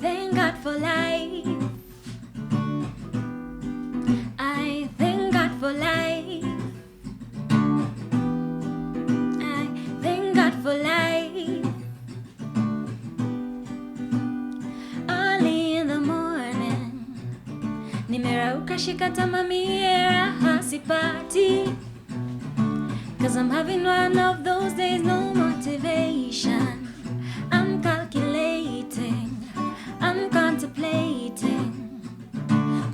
thank God for life. I thank God for life. I thank God for life. Early in the morning, nimerauka shikata mamiera hasipati. Cause I'm having one of those days, no motivation. I'm calculating, I'm contemplating.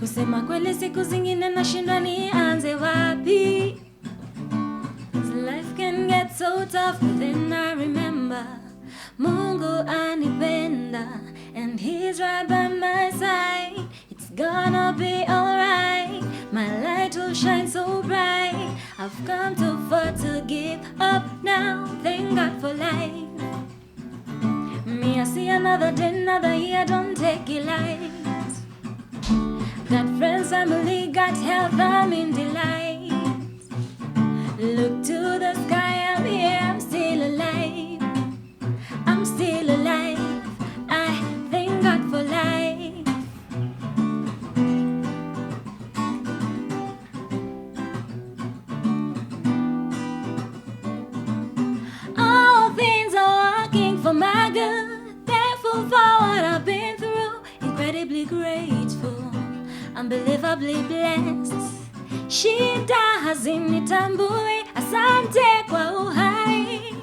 Kusema kweli siku zingine nashindwa nianze wapi. Life can get so tough, but then I remember Mungu anipenda, and He's right by my side. It's gonna be alright. My light will shine so bright. I've come too far to give up now. Thank God for life. Me, I see another day, another year. Don't take it light. Got friends, family, got health, I'm in delight. Look to the sky, I'm here, I'm still alive. I'm still alive. I thank God for life. All things are working for my good. Thankful for what I've been through. Incredibly grateful. Unbelievably blessed. Shida hazinitambui, asante kwa uhai.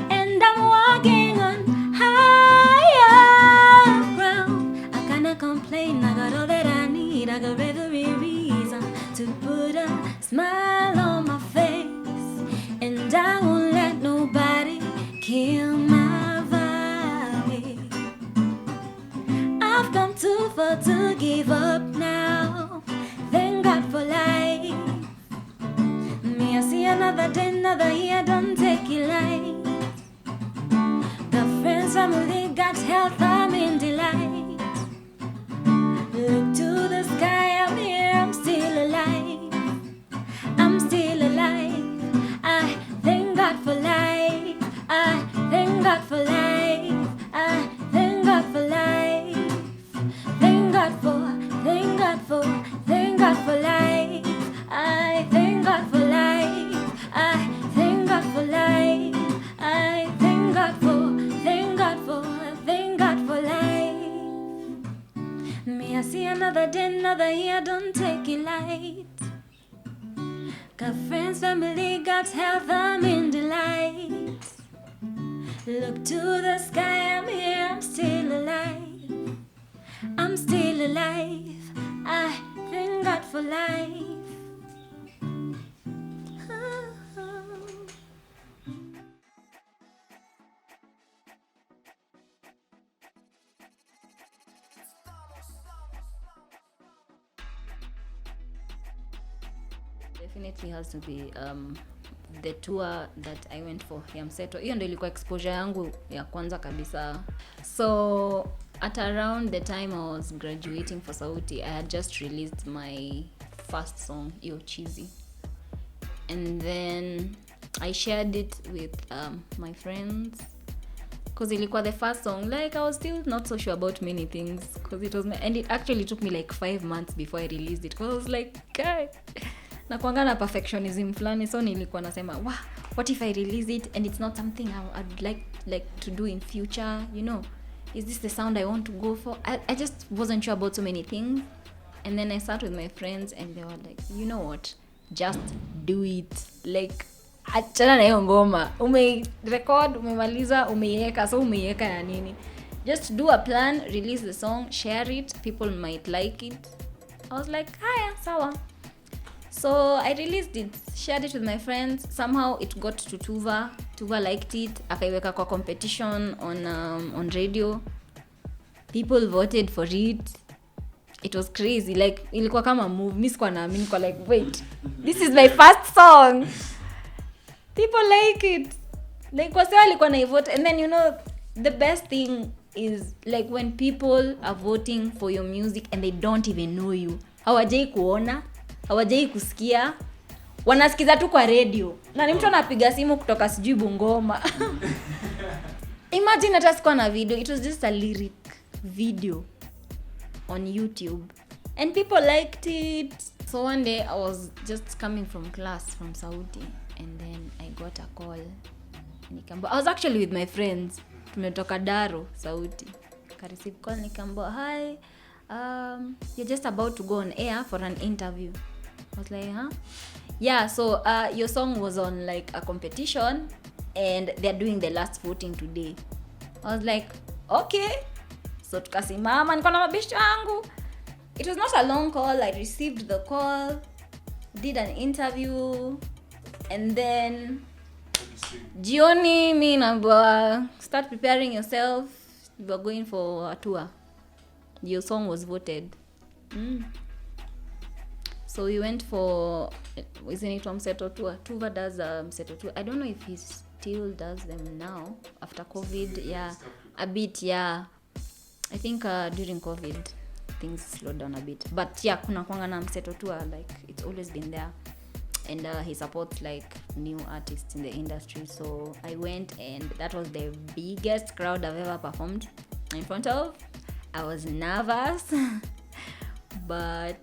And I'm walking on higher ground. I cannot complain, I got all that I need. I got every reason to put a smile on my face. And I won't let nobody kill my vibe. I've come too far to give up now. Thank God for life. Me, I see another day, another year. Don't take it light. Got friends, family, got health, I'm in delight. Look to the sky, I'm here, I'm still alive. I'm still alive. I thank God for life. I thank God for life. I thank God for life. Thank God for, thank God for, thank God for life. I thank God for life. I thank God for life. I thank God for, thank God for, thank God for life. Me, I see another day, another year. Don't take it light. Got friends, family, got health, I'm in delight. Look to the sky, I'm here, I'm still alive. I'm still alive. I thank God for life. Definitely has to be the tour that I went for ya Mseto. Hiyo ndio ilikuwa exposure yangu ya kwanza kabisa. So at around the time I was graduating for Sauti, I had just released my first song, Yo Cheesy. And then I shared it with my friends, because ilikuwa the first song. Like, I was still not so sure about many things, because it was and it actually took me like 5 months before I released it, because I was like, God, na kuanga na perfectionism flani. So nilikuwa nasema, wow, what if I release it and it's not something I'd like to do in future, you know? Is this the sound I want to go for? I just wasn't sure about so many things. And then I sat with my friends and they were like, you know what? Just do it. Like, achana na hiyo ngoma. Record, umemaliza, umeiweka, so umeiweka ya nini? Just do a plan, release the song, share it. People might like it. I was like, haya, sawa. So I released it, shared it with my friends. Somehow it got to Tuva. Tuva liked it. Akaiweka kwa competition on radio. People voted for it. It was crazy. Like, ilikuwa kama move. Mimi sikuwa naamini, nilikuwa like, wait, this is my first song. People like it. Like, kwa sababu alikuwa na vote. And then, you know, the best thing is like when people are voting for your music and they don't even know you. Hawajai kuona, hawajai kusikia, wanasikiza tu kwa radio. Na ni mtu anapiga simu kutoka sijui Bungoma. Imagine hata sikuwa na video, it was just a lyric. video on YouTube and people liked it. So one day I was just coming from class from Saudi and then I got a call. I was actually with my friends. Tumetoka Daro, Saudi. I received call nikambo, "Hi, you're just about to go on air for an interview." I was like, "Huh?" Yeah, so your song was on like a competition and they're doing the last voting today. I was like, "Okay." So tukasimama, niko na mabeshte wangu. It was not a long call. I received the call, did an interview, and then jioni mi naambiwa start preparing yourself, you are going for a tour. Your song was voted. So we went for, isn't it Mseto tour? Tuva does Mseto tour. I don't know if he still does them now after COVID. Yeah, a bit, yeah. I think during COVID things slowed down a bit. But yeah, kuna kwanga na Mseto tour, like it's always been there. And he supports like new artists in the industry. So I went and that was the biggest crowd I've ever performed in front of. I was nervous. But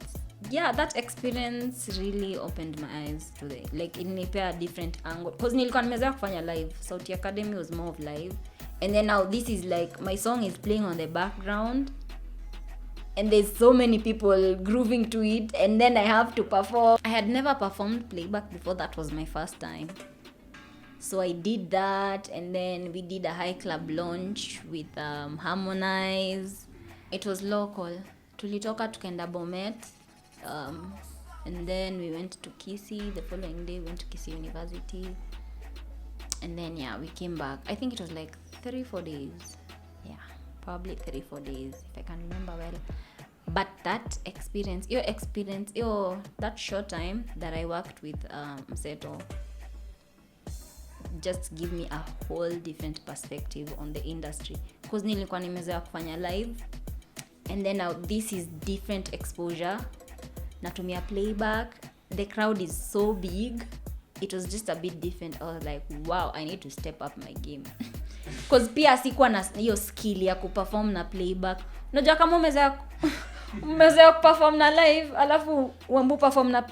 yeah, that experience really opened my eyes to the, like ilinipea a different angle. Because nilikuwa nimezoea kufanya live. Sauti Academy was more of live. And then now this is like, my song is playing on the background. And there's so many people grooving to it, and then I have to perform. I had never performed playback before. That was my first time. So I did that, and then we did a high club launch with Harmonize. It was local. Tulitoka tukaenda Bomet, and then we went to Kisii. The following day we went to Kisii University. And then yeah, we came back. I think it was like 3-4 days. Yeah, probably 3-4 days if I can remember well. But that experience, that short time that I worked with Mseto just give me a whole different perspective on the industry. Because nilikuwa nimezoea kufanya live, and then now this is different exposure. Natumia playback, the crowd is so big. It was just a bit different. I was like, wow, I need to step up my game. Because pia sikuwa na hiyo skill ya kuperform na playback. Unajua kama umezoea kuperform na live, alafu uambu perform na,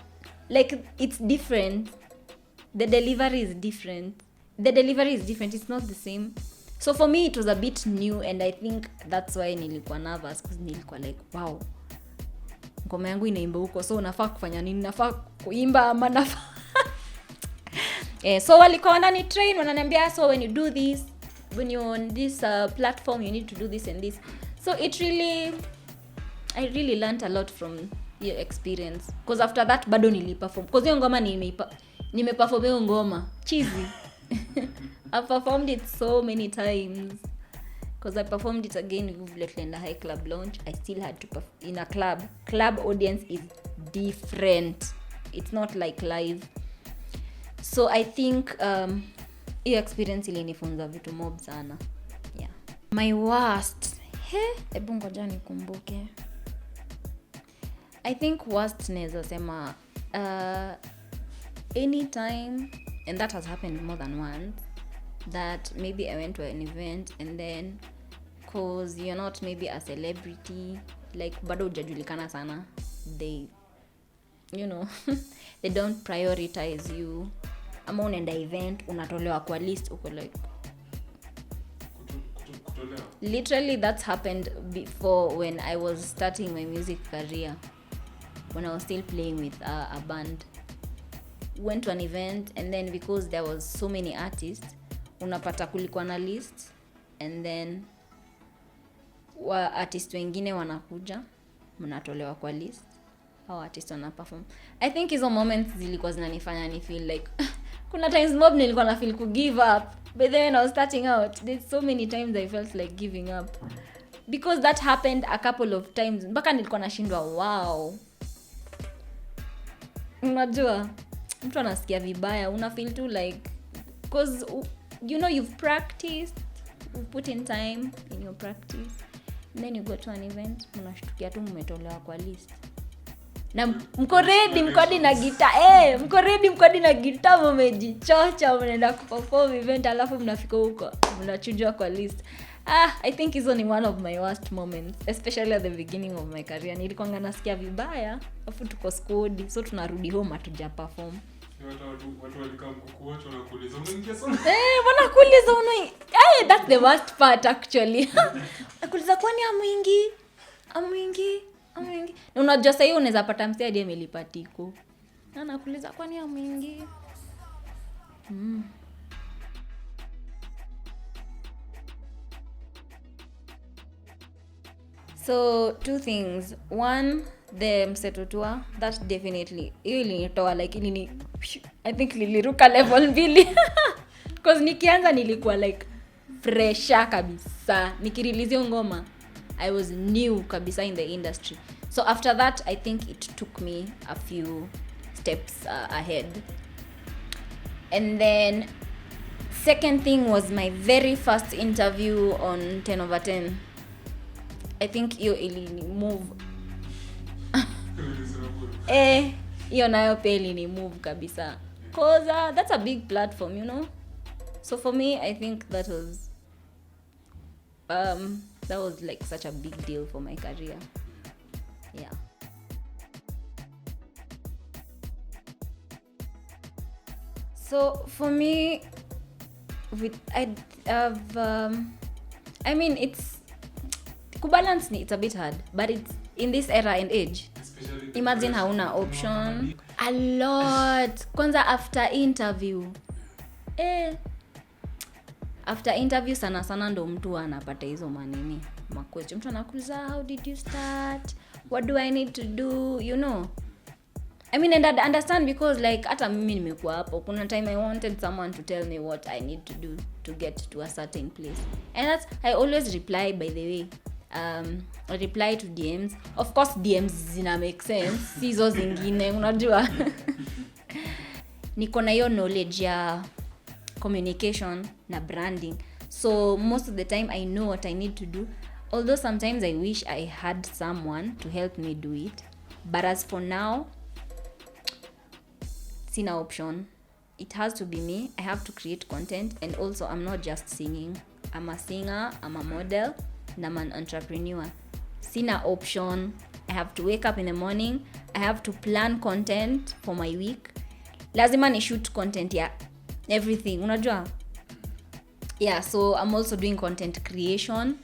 like it's different. The delivery is different. It's not the same. So for me it was a bit new, and I think that's why nilikuwa nervous, because nilikuwa like, wow, ngoma yangu inaimba huko, so unafaa kufanya nini? Nafaa kuimba ama nafaa so walikuwa wanani train, wananiambia, so when you do this, when you're on this platform, you need to do this and this. So I really learned a lot from your experience, because after that bado niliperform, because hiyo ngoma nimeperform hiyo ngoma cheesy. I performed it so many times, because I performed it again with in the high club launch. I still had to perform in a club audience is different, it's not like live. So I think hiyo experience ilinifunza vitu mob sana. Yeah. My worst, hebu ngoja nikumbuke. I think worst naweza sema anytime, and that has happened more than once, that maybe I went to an event and then, cause you're not maybe a celebrity, like bado hujajulikana sana, they they don't prioritize you. Ama unaenda event, unatolewa kwa list, uko like literally that's happened before when I was starting my music career, when I was still playing with a band. Went to an event, and then because there was so many artists, unapata kulikuwa na list, and then artist wengine wanakuja, mnatolewa kwa list, how artist wana perform. I think hizo moments zilikuwa zinanifanya ni feel like kuna times mob nilikuwa na feel ku give up, but then when I was starting out, there's so many times I felt like giving up, because that happened a couple of times mpaka nilikuwa nashindwa, wow. Unajua mtu anasikia vibaya, una feel too like, because you've practiced, you've put in time in your practice, and then you go to an event, unashtukia tu mmetolewa kwa list, na mko ready mkodi na guitar, mko ready mkodi na guitar, mmejichocha, mnaenda kuperform event, alafu mnafika huko mnachujwa kwa list. I think hizo ni one of my worst moments, especially at the beginning of my career. Nilikuwa nasikia vibaya, afu tuko squad, so tunarudi home hatuja perform. Watu walikaa kukuacha na kuuliza unaingia sana. Wanakuuliza that's the worst part actually. Nakuuliza kwani amuingi. Na unajua sasa hiyo unaweza pata msee hadi amelipatiko. Na nakuuliza kwani amuingi. So two things. One, the mseto tour, that definitely ilinitoa like I think niliruka level 2 because nikianza nilikuwa like fresher kabisa. Nikirelease ngoma I was new kabisa in the industry. So after that I think it took me a few steps ahead. And then second thing was my very first interview on 10/10. I think hiyo ilini move. Hiyo nayo pia ilini move kabisa. Cause that's a big platform, you know. So for me, I think that was like such a big deal for my career. Yeah. So for me, it's kubalance it's a bit hard, but it's in this era and age. Imagine hauna option a lot. Kwanza after interview sana ndo mtu anapata hizo manini question. Mtu anakuuliza how did you start, what do I need to do, you know. And I understand because like hata mimi nimekuwa hapo. Kuna time I wanted someone to tell me what I need to do to get to a certain place, and I always reply, by the way. I reply to DMs. Of course DMs zina make sense, sizo zingine unajua. Niko na hiyo knowledge ya communication na branding, so most of the time I know what I need to do, although sometimes I wish I had someone to help me do it, but as for now sina option. It has to be me. I have to create content, and also I'm not just singing. I'm a singer, I'm a model, and I'm an entrepreneur. Sina option. I have to wake up in the morning. I have to plan content for my week. Lazima ni shoot content ya everything, unajua? Yeah, so I'm also doing content creation.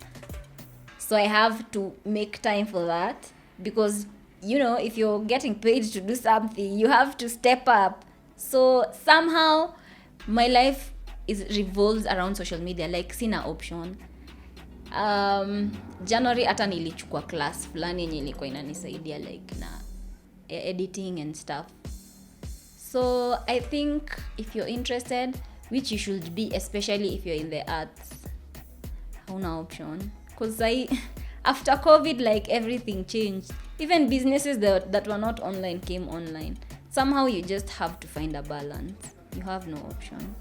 So I have to make time for that, because you know, if you're getting paid to do something, you have to step up. So somehow my life revolves around social media, like sina option. January hata nilichukua class fulani yenye ilikuwa inanisaidia like na editing and stuff. So I think if you're interested, which you should be, especially if you're in the arts, hauna option, because after COVID, like everything changed. Even businesses that were not online came online. Somehow you just have to find a balance. You have no option.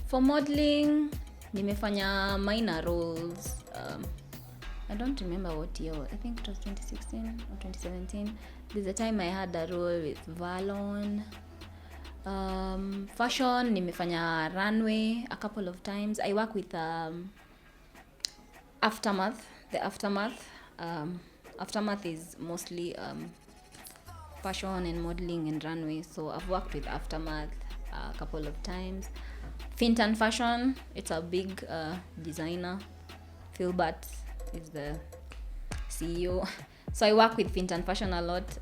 For modeling, nimefanya minor roles. I don't remember what year. I think it was 2016 or 2017. There's a time I had a role with Valon. Fashion, nimefanya runway a couple of times. I work with Aftermath. The Aftermath. Aftermath is mostly fashion and modeling and runway. So I've worked with Aftermath a couple of times. Fintan Fashion, it's a big designer. Philbert is the CEO. So I work with Fintan Fashion a lot.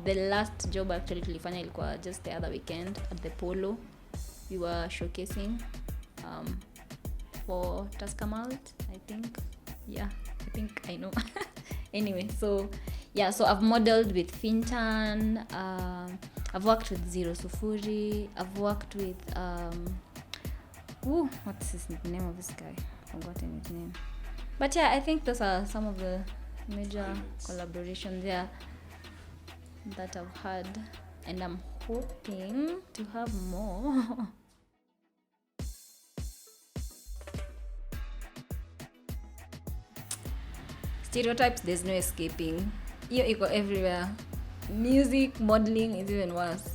The last job actually tulifanya ilikuwa just the other weekend at the Polo. We were showcasing for Tusker Malt, I think. Yeah, I think I know. Anyway, so yeah, so I've modeled with Fintan. I've worked with Zero Sufuri. I've worked with what's his name of this guy? Forgotten his name. But yeah, I think those are some of the major collaborations that I've had, and I'm hoping to have more. Stereotypes, there's no escaping. You're everywhere. Music, modeling is even worse.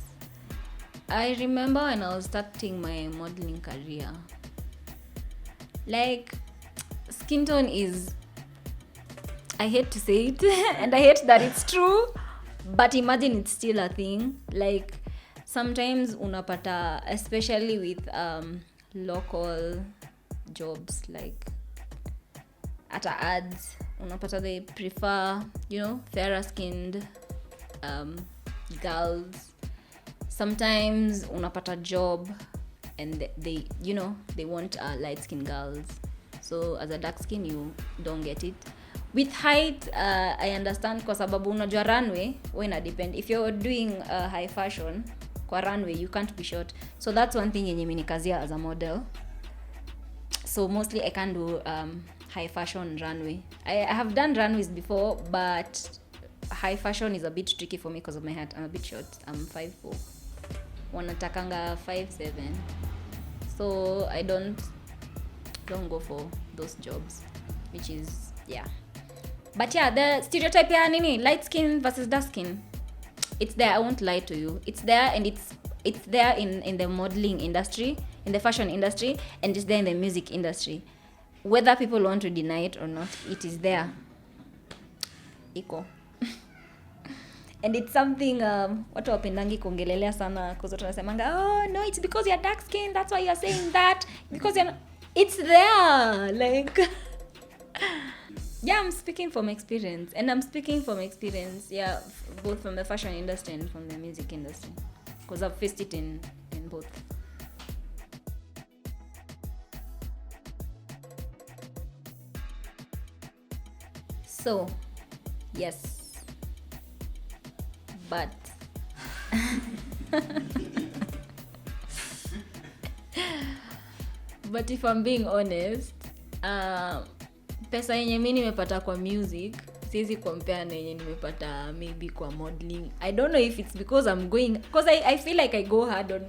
I remember when I was starting my modeling career, like, skin tone is, I hate to say it and I hate that it's true, but imagine it's still a thing. Like, sometimes unapata, especially with local jobs, like at ads, unapata they prefer, fairer skinned girls. Sometimes unapata job and they want light skinned girls, so as a dark skin you don't get it. With height, I understand kwa sababu unajua runway ina depend. If you're doing high fashion kwa runway, you can't be short, so that's one thing yenye imenikazia as a model. So mostly I can't do high fashion runway. I have done runways before, but high fashion is a bit tricky for me because of my height. I'm a bit short. I'm 5'4". Wanatakanga 5'7". So I don't go for those jobs, which is, yeah. But yeah, the stereotype ya nini, light skin versus dark skin, it's there. I won't lie to you. It's there, and it's there in the modeling industry, in the fashion industry, and it's there in the music industry. Whether people want to deny it or not, it is there. Iko. And it's something watu wapendangi kuongelelea sana, because watu wanasemanga, oh no, it's because you're dark skin, that's why you're saying that, because you're not. It's there, like yeah, I'm speaking from experience, yeah, both from the fashion industry and from the music industry, because I've faced it in both. So yes, but but if I'm being honest, pesa yenye mimi nimepata kwa music siwezi compare na yenye nimepata maybe kwa modeling. I don't know if it's because I'm going, because I feel like I go hard on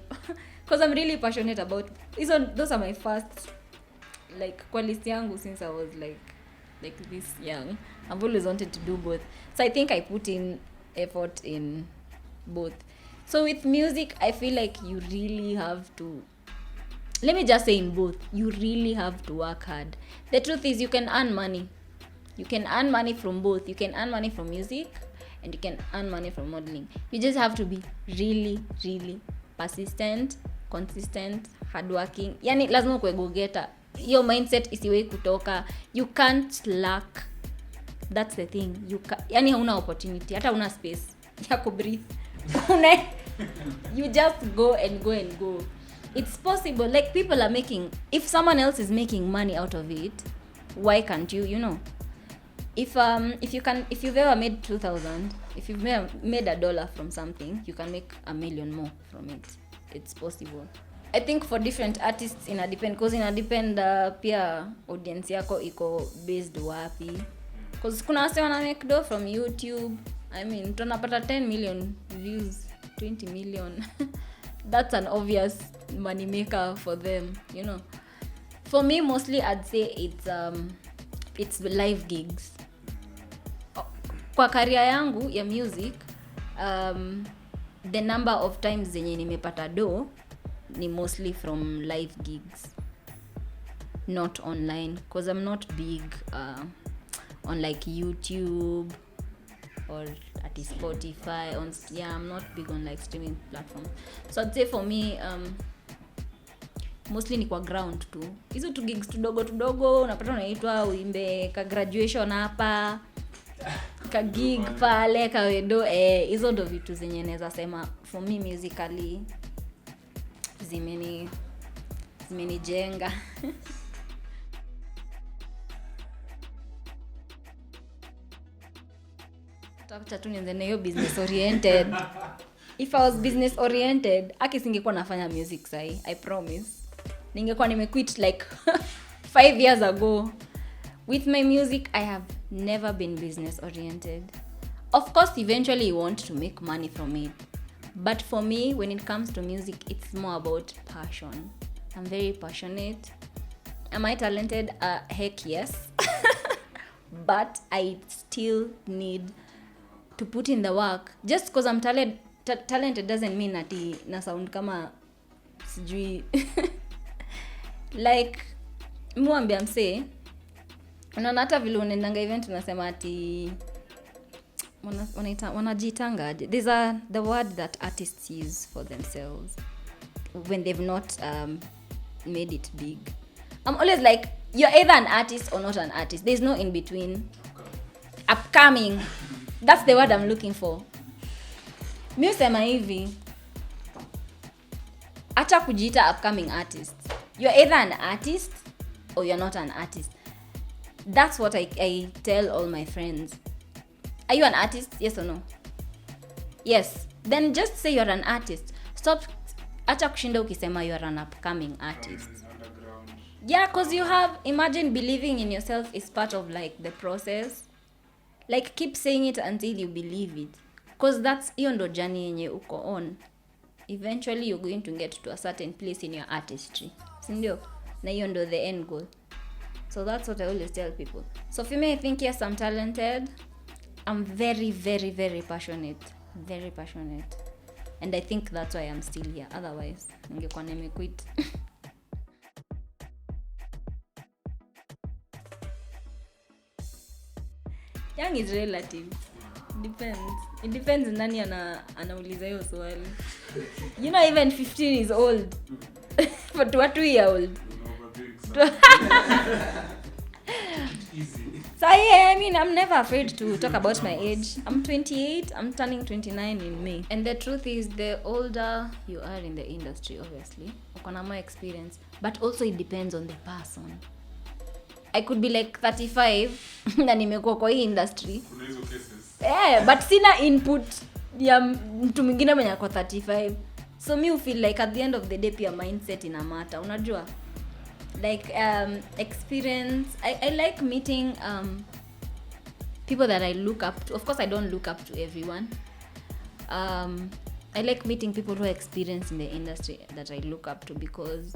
because I'm really passionate about those are my first, like, kwa list yangu since I was like this young. I've always wanted to do both, so I think I put in effort in both. So with music, I feel like you really have to, let me just say in both, you really have to work hard. The truth is, you can earn money. You can earn money from both. You can earn money from music and you can earn money from modeling. You just have to be really, really persistent, consistent, hardworking. Yani lazima kuwe go-getter. Your mindset isiwe kutoka. You can't lack. That's the thing. Yani hauna opportunity, hata una space ya ku-breathe. You just go and go and go. It's possible. Like, people are making, if someone else is making money out of it, why can't you? If you've ever made 2,000, if you've made $1 from something, you can make $1 million more from it. It's possible. I think for different artists ina depend, because ina depend pia audience yako iko based wapi, because kuna wase wana make dough from YouTube. I mean, tunapata 10 million views, 20 million. That's an obvious money maker for them, For me, mostly I'd say it's live gigs. Kwa career yangu ya music, the number of times zenye nimepata dough ni mostly from live gigs, not online, because I'm not big on like YouTube or at Spotify. I'm not big on like streaming platforms. So I'd say for me, mostly ni kwa ground tu. Hizo tu gigs tudogo unapata unaitwa uimbe ka graduation hapa, ka gig pale, ka wedo, hizo ndo vitu zenye naweza sema for me musically zimenijenga. Tafuta tu nianze na hiyo business oriented. If I was business oriented, singekuwa nafanya music sahi, I promise. Ningekuwa nimequit like 5 years ago. With my music, I have never been business oriented. Of course, eventually you want to make money from it. But for me, when it comes to music, it's more about passion. I'm very passionate. Am I talented? Heck yes. But I still need to put in the work. Just because I'm talented doesn't mean ati na sound kama sijui like muambia msee unaona hata vile unaendanga event unasema ati wanajitanga these are the word that artists use for themselves when they've not made it big. I'm always like, you're either an artist or not an artist. There's no in between. Upcoming. That's the word I'm looking for. Mi usema hivi, acha kujiita upcoming artist. You're either an artist or you're not an artist. That's what I tell all my friends. Are you an artist? Yes or no? Yes. Then just say you're an artist. Stop. Acha kushinda ukisema you're an upcoming artist. Yeah, because you have, imagine believing in yourself is part of like the process. Like keep saying it until you believe it. Because that's hiyo ndo journey yenye uko on. Eventually you're going to get to a certain place in your artistry. Sindio? Na hiyo ndo the end goal. So that's what I always tell people. So for me, I think yes, I'm talented. I'm very, very, very passionate. Very passionate. And I think that's why I'm still here. Otherwise, ningekuwa nimequit. Young is relative. Depends. It depends nani anauliza hiyo swali. You know, even 15 is old. But what 2 year old? Easy. So yeah, I mean, I'm never afraid to talk about my age. I'm 28. I'm turning 29 in May. And the truth is, the older you are in the industry, obviously, uko na more experience. But also it depends on the person. I could be like 35 na nimekuwa kwa hii industry. Kuna hizo cases. But sina input ya mtu mwingine mwenye ako 35. So me feel like at the end of the day pia mindset ina matter, unajua? Like experience. I like meeting people that I look up to. Of course I don't look up to everyone. I like meeting people who are experienced in the industry that I look up to because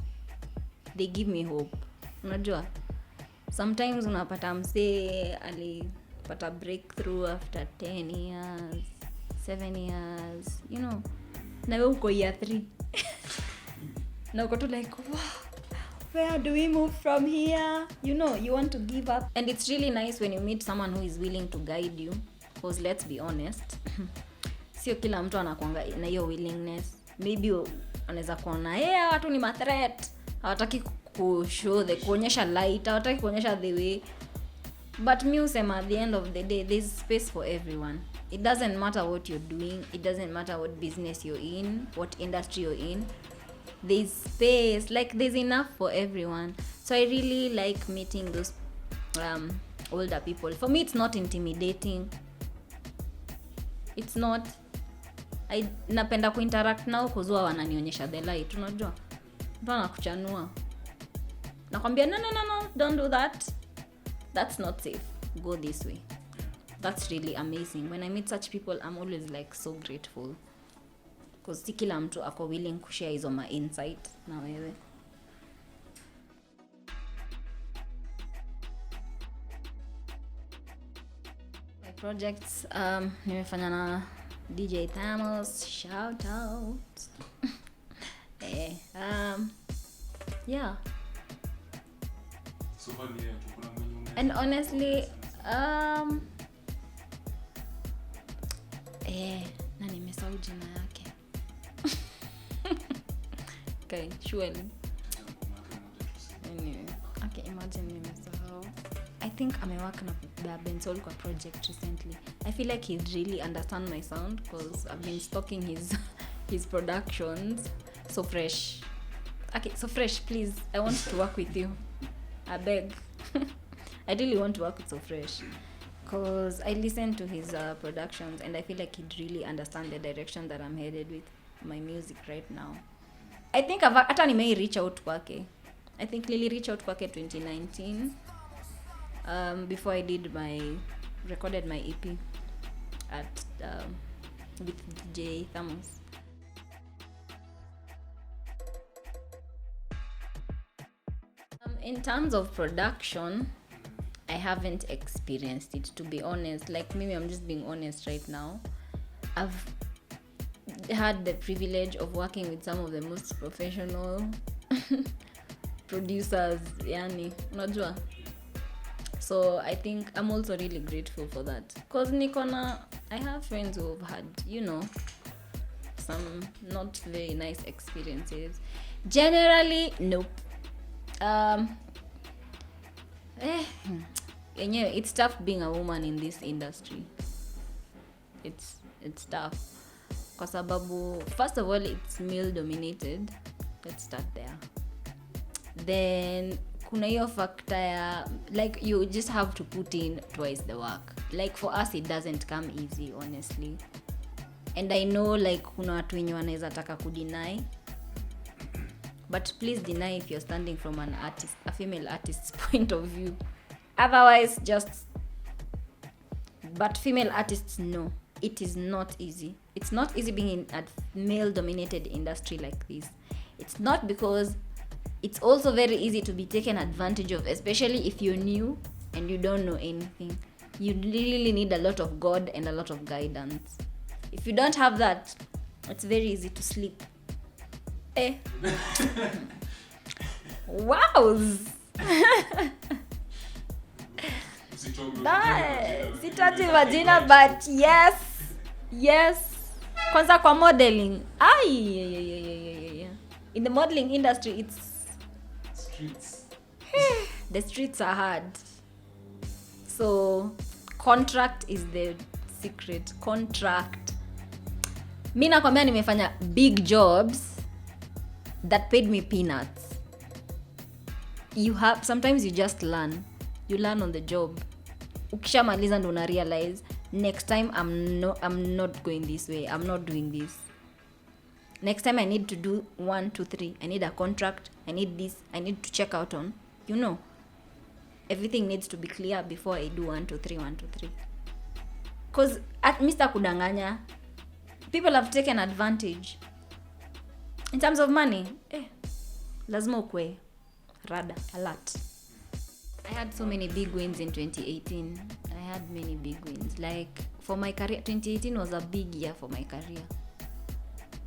they give me hope. Unajua? Sometimes unapata msee alipata breakthrough after 10 years, 7 years, you know. Na wewe uko year 3. Na uko tu like, wow, where do we move from here? You know, you want to give up. And it's really nice when you meet someone who is willing to guide you. Because let's be honest, sio kila mtu anakuanga na hiyo willingness. Maybe anaweza kuona, watu ni mathreat. Hawataki kuonyesha light, hawataki kuonyesha the way. But me usema at the end of the day, there's space for everyone. It doesn't matter what you're doing. It doesn't matter what business you're in, what industry you're in. There's space, like there's enough for everyone. So I really like meeting those older people. For me, it's not intimidating. It's not. I napenda kuinteract nao kuzua wananionyesha the light, unajua? Mtu anakuchanua. Nakwambia no, don't do that. That's not safe. Go this way. That's really amazing. When I meet such people, I'm always like so grateful. Because si kila mtu ako willing kushare hizo ma insight na wewe. My projects, nimefanya na DJ Thamos, shout out. Yeah. So far ni kuna mwenye. And honestly, na nimesahau jina yake. Okay, surely. Anyway, okay, imagine nimesahau. I think amework na Bensol kwa project recently. I feel like he really understand my sound because I've been stalking his productions. So fresh. Okay, so fresh, please. I want to work with you. I beg. I really want to work with So Fresh because I listen to his productions and I feel like he'd really understand the direction that I'm headed with my music right now. I think hata nimei reach out kwake. I think Lily reach out kwake 2019 before I recorded my EP at with DJ Thamos. In terms of production, I haven't experienced it, to be honest. Like maybe I'm just being honest right now. had the privilege of working with some of the most professional producers, yani unajua. So I think I'm also really grateful for that, because I have friends who have had, some not very nice experiences. Generally, nope. It's tough being a woman in this industry. It's tough kwa sababu, first of all, it's male dominated. Let's start there. Then kuna hiyo factor ya, like, you just have to put in twice the work. Like, for us it doesn't come easy, honestly. And I know, like, kuna watu wenye wanaweza taka kudeny, but please deny if you're standing from a female artist's point of view. Otherwise, but female artists know it is not easy. It's not easy being in a male dominated industry like this. It's not, because it's also very easy to be taken advantage of, especially if you're new and you don't know anything. You really need a lot of God and a lot of guidance. If you don't have that, it's very easy to slip. Wows. Sitaji vagina, but yes. Kwanza kwa modeling. In the modeling industry, it's streets. The streets are hard. So contract is the secret. Contract. Mimi nakwambia nimefanya big jobs that paid me peanuts. Sometimes you just learn. You learn on the job. Ukishamaliza ndo una realize, next time I'm not going this way. I'm not doing this. Next time I need to do 1, 2, 3. I need a contract. I need this. I need to check out on. Everything needs to be clear before I do 1, 2, 3, 1, 2, 3. Because at Mr. Kudanganya, people have taken advantage. In terms of money, lazima ukwe rada, alert. I had so many big wins in 2018. I had many big wins. Like, for my career, 2018 was a big year for my career.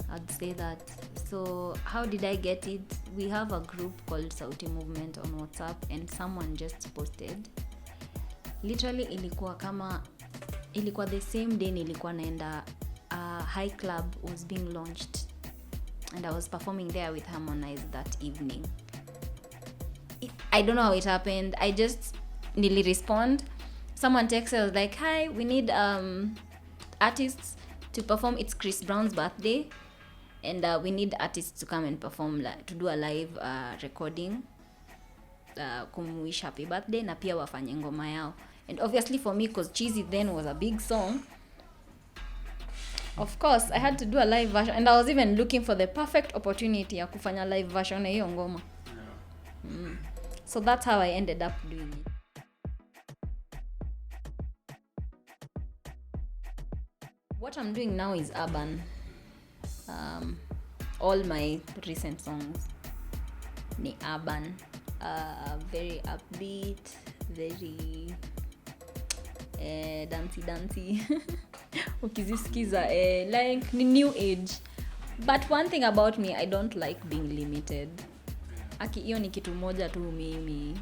I'd say that. So how did I get it? We have a group called Sauti Movement on WhatsApp, and someone just posted. Literally ilikuwa the same day nilikuwa naenda, High Club was being launched, and I was performing there with Harmonize that evening. I don't know how it happened. I just nearly respond. Someone texted, I was like, hi, we need artists to perform. It's Chris Brown's birthday, and we need artists to come and perform, to do a live recording, kumwish happy birthday, na pia wafanye ngoma yao. And obviously for me, because Cheesy then was a big song, of course I had to do a live version, and I was even looking for the perfect opportunity ya kufanya live version ya hiyo ngoma. So that's how I ended up doing it. What I'm doing now is urban. All my recent songs ni urban, very upbeat, very dancey ukizisikiza, like ni new age. But one thing about me, I don't like being limited. Hiyo ni kitu moja tu mimi.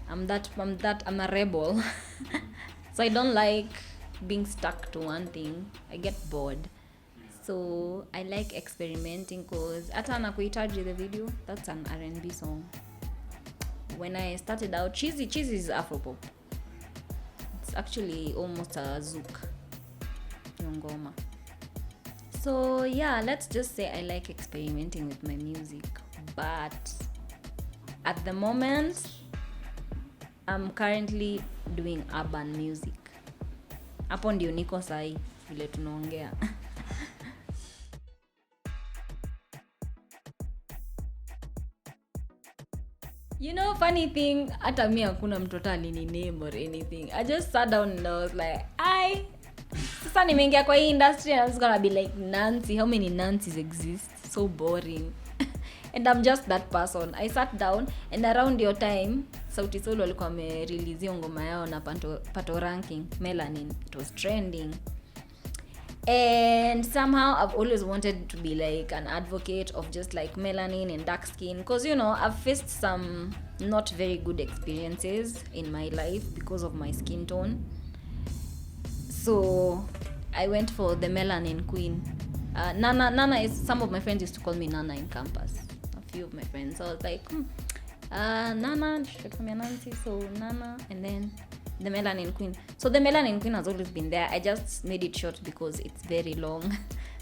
I'm a rebel. So I don't like being stuck to one thing. I get bored. So I like experimenting, because hata nakuhitaji the video, that's an R&B song. When I started out, Cheesy is Afropop. It's actually almost a zouk ngoma. So yeah, let's just say I like experimenting with my music, but at the moment I'm currently doing urban music. Hapo ndio niko sahi vile tunaongea. Funny thing, hata mimi hakuna mtoto alini name or anything. I just sat down and I was like, sasa nimeingia kwa hii industry and I was gonna be like, Nancy, how many Nancys exist? So boring. And I'm just that person. I sat down, and around your time, Sauti Sol walikuwa wamerelease ngoma yao na pato ranking, Melanin. It was trending. And somehow I've always wanted to be like an advocate of just like melanin and dark skin, because I've faced some not very good experiences in my life because of my skin tone. So I went for the melanin queen. Nana is, some of my friends used to call me Nana in campus. A few of my friends. So I was like, Nana, short for me Nancy, so Nana, and then the melanin queen. So the melanin queen has always been there. I just made it short because it's very long.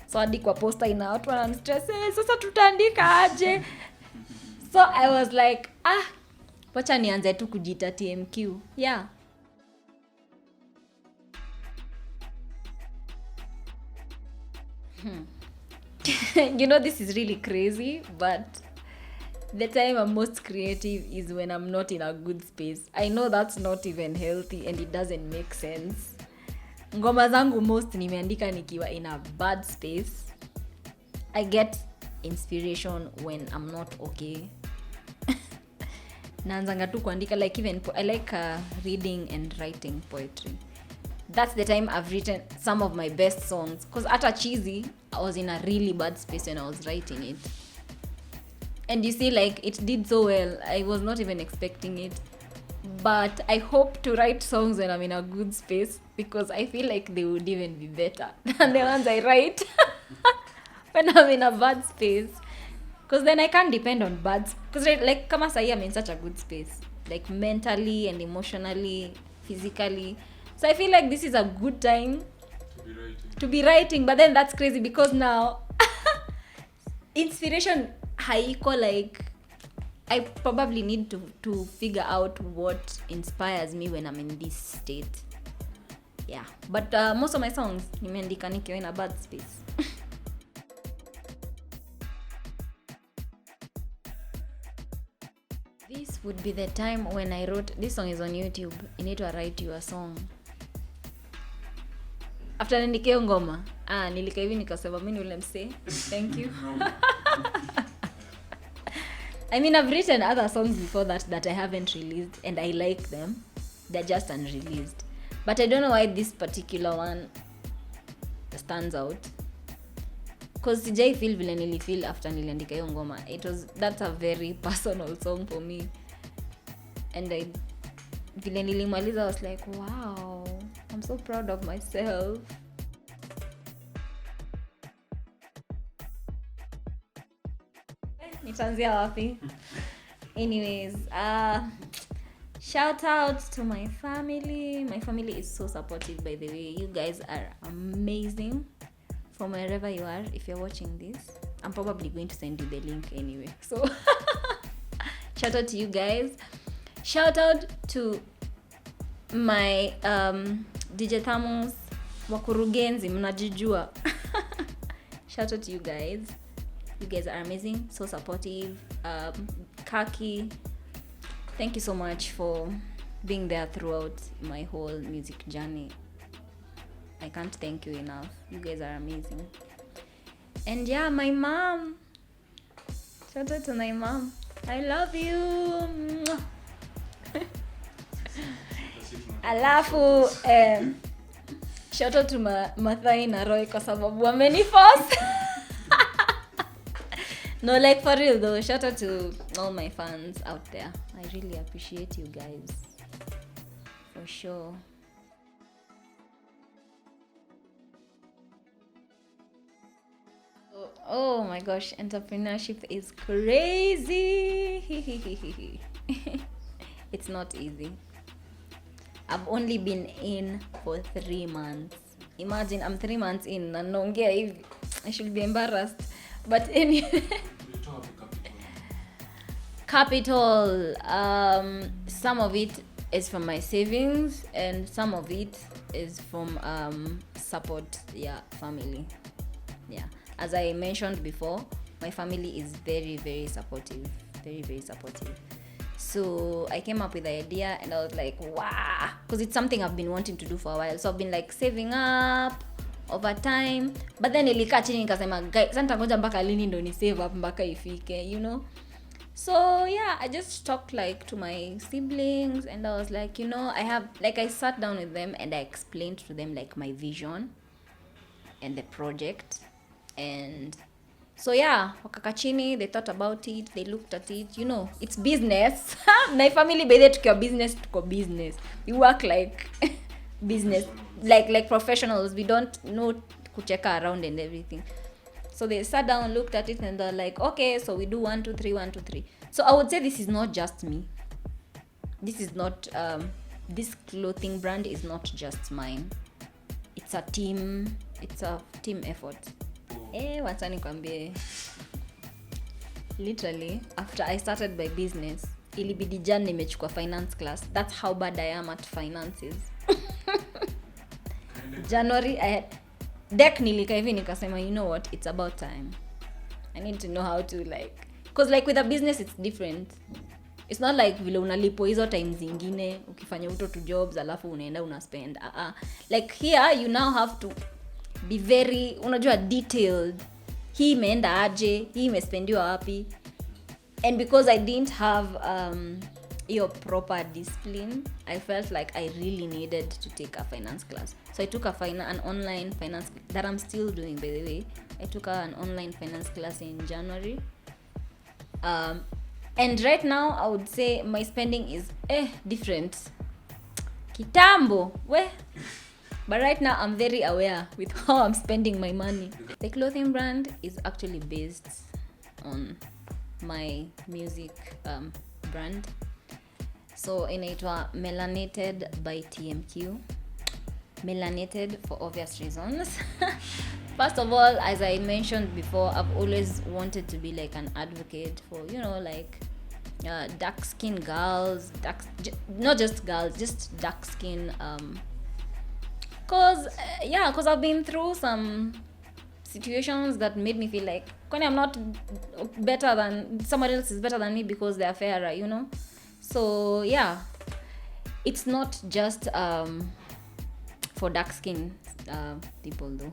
So hadi kwa posta ina watu wananistress, sasa tutaandika aje? So I was like, wacha nianze tu kujita TMQ. Yeah. This is really crazy, but the time I'm most creative is when I'm not in a good space. I know that's not even healthy and it doesn't make sense. Ngoma zangu most nimeandika nikiwa in a bad space. I get inspiration when I'm not okay. Naanzanga tu kuandika, like even I like reading and writing poetry. That's the time I've written some of my best songs, because ata cheesy, I was in a really bad space when I was writing it. And you see, like, it did so well. I was not even expecting it. But I hope to write songs when I'm in a good space, because I feel like they would even be better than the ones I write when I'm in a bad space. Because then I can't depend on bad. Because like kama sahi, I'm in such a good space, like mentally and emotionally, physically. So I feel like this is a good time to be writing. But then that's crazy because now inspiration haiko, like I probably need to figure out what inspires me when I'm in this state. Yeah, but most of my songs nimeandika nikiwa in a bad space. This would be the time when I wrote, this song is on YouTube, inaitwa Write Your Song. After nandike ngoma, nilika hivi nikasema mimi ule msee, thank you. I mean, I've written other songs before that I haven't released, and I like them. They're just unreleased. But I don't know why this particular one stands out. Because sijai feel vile nilifeel after niliandika hiyo ngoma. That's a very personal song for me. And vile nilimaliza, I was like, wow, I'm so proud of myself. Nitaanzia wapi? Anyways, shout out to my family. My family is so supportive, by the way. You guys are amazing. From wherever you are, if you're watching this, I'm probably going to send you the link anyway. So shout out to you guys. Shout out to my DJ Thamos, wakurugenzi, mnajijua. Shout out to you guys. You guys are amazing, so supportive. Kaki, thank you so much for being there throughout my whole music journey. I can't thank you enough. You guys are amazing. And yeah, my mom. Shout out to my mom. I love you. Alafu shout out to Mathai na Roy kwa sababu wameniforce. No, like for real though, shout out to all my fans out there. I really appreciate you guys. For sure. Oh my gosh, entrepreneurship is crazy. It's not easy. I've only been in for 3 months. Imagine, I'm 3 months in and naongea hivi. I should be embarrassed. But anyway. Capital. Some of it is from my savings and some of it is from support, family. Yeah. As I mentioned before, my family is very, very supportive. Very, very supportive. So I came up with the idea and I was like, wow, because it's something I've been wanting to do for a while. So I've been like saving up over time. But then nilikaa chini nikasema, sasa nitangoja mpaka lini ndo ni save up mpaka ifike, So yeah, I just talked like to my siblings and I was like, I sat down with them and I explained to them like my vision. and the project. And so yeah, wakaka chini, they thought about it, they looked at it, you know, it's business. My family by the tuko business, we work like business, like professionals. We don't know kucheka around and everything. So they sat down, looked at it, and they're like, okay, so we do 1 2 3 1 2 3. So I would say this is not just me. This is not this clothing brand is not just mine. It's a team effort. Wacha nikwambie, literally after I started my business, ilibidi jana nimechukua finance class. That's how bad I am at finances. January I had deck nilika hivi nikasema, you know what, it's about time. I need to know how to because like with a business it's different. It's not like vile unalipo hizo time zingine ukifanya uto to jobs alafu unaenda una spend. Like here you now have to be very unajua detailed. Hii imeenda aje, hii imespendiwa wapi. And because I didn't have your proper discipline, I felt like I really needed to take a finance class. So I took an online finance that I'm still doing, by the way. I took an online finance class in January. And right now I would say my spending is different. Kitambo, but right now I'm very aware with how I'm spending my money. The clothing brand is actually based on my music brand. So inaitwa Melanated by TMQ. Melanated for obvious reasons. First of all, as I mentioned before, I've always wanted to be like an advocate for, you know, like dark skin girls, not just girls, just dark skin. Cause I've been through some situations that made me feel like I'm not better than somebody else is better than me because they're fairer, you know. So yeah, it's not just for dark skin people though.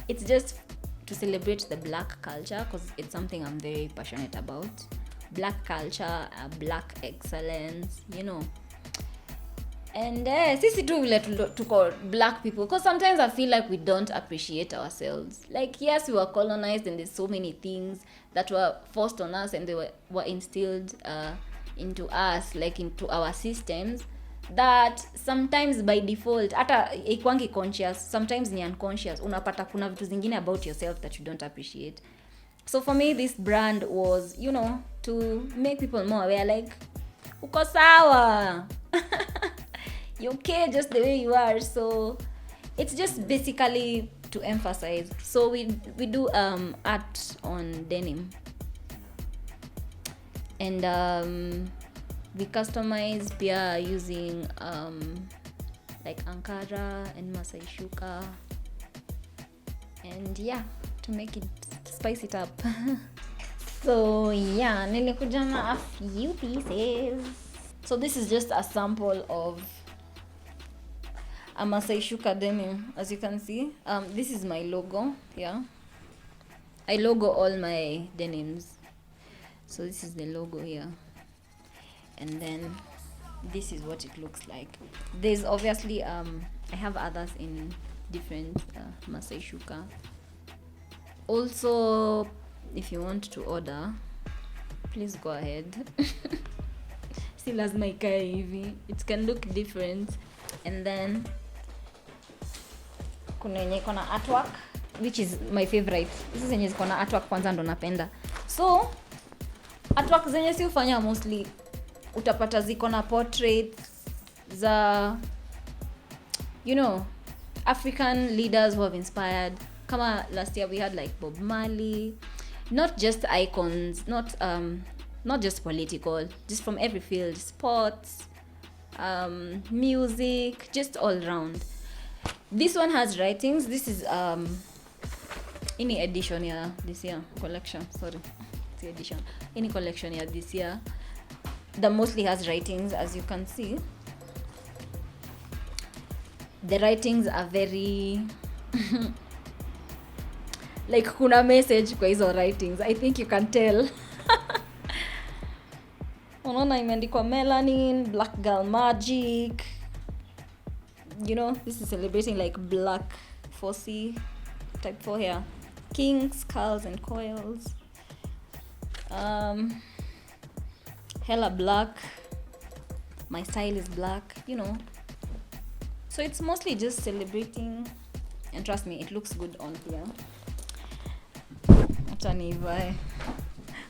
It's just to celebrate the black culture because it's something I'm very passionate about. Black culture, black excellence, you know. And sisi tu vile tuko black people, because sometimes I feel like we don't appreciate ourselves. Like yes, we were colonized and there's so many things that were forced on us and they were instilled into us, like into our systems, that sometimes by default hata ikwangi conscious, sometimes ni unconscious, unapata kuna vitu zingine about yourself that you don't appreciate. So for me this brand was, you know, to make people more aware, like uko sawa. You're okay just the way you are. So it's just basically to emphasize. So we do art on denim, and we customize pia using like Ankara and Masai Shuka, and yeah, to make it spice it up. So yeah, nilikuja na a few pieces. So this is just a sample of a Masai Shuka denim. As you can see, this is my logo. Yeah, I logo all my denims. So this is the logo here, and then this is what it looks like. There's obviously I have others in different Masai Shuka. Also, if you want to order, please go ahead. See, lazima ikae hivi. It can look different. And then kuna yenye iko na artwork, which is my favorite. This is yenye iko na artwork kwanza ndo napenda. So artwork zenye si ufanya mostly utapata ziko na portraits za, you know, African leaders who have inspired. Kama last year we had like Bob Marley, not just icons, not just political, just from every field, sports, music, just all around. This one has writings. This is any edition here this year collection. Sorry, it's the edition. Any collection here this year that mostly has writings. As you can see, the writings are very like kuna message kwa hizo writings. I think you can tell. Unaona imeandikwa melanin, black girl magic. You know, this is celebrating like black 4C, type 4 hair. Kinks, curls, and coils. Hella black. My style is black, you know. So it's mostly just celebrating, and trust me, it looks good on here.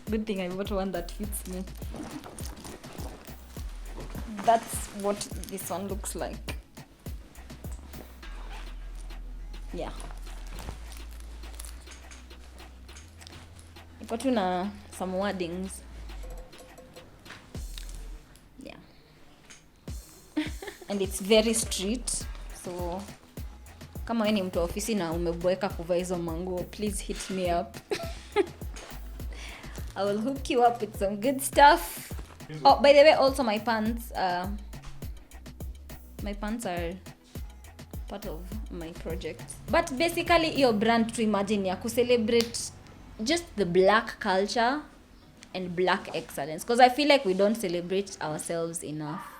Good thing I bought one that fits me. That's what this one looks like. Yeah. Iko tu na some wordings. Yeah. And it's very street. So kama wewe ni mtu wa ofisi na umeboeka kuvaa hizo manguo, please hit me up. I will hook you up with some good stuff. Oh, by the way, also my pants are part of my project. But basically, your brand to imagine ya to celebrate just the black culture and black excellence, because I feel like we don't celebrate ourselves enough.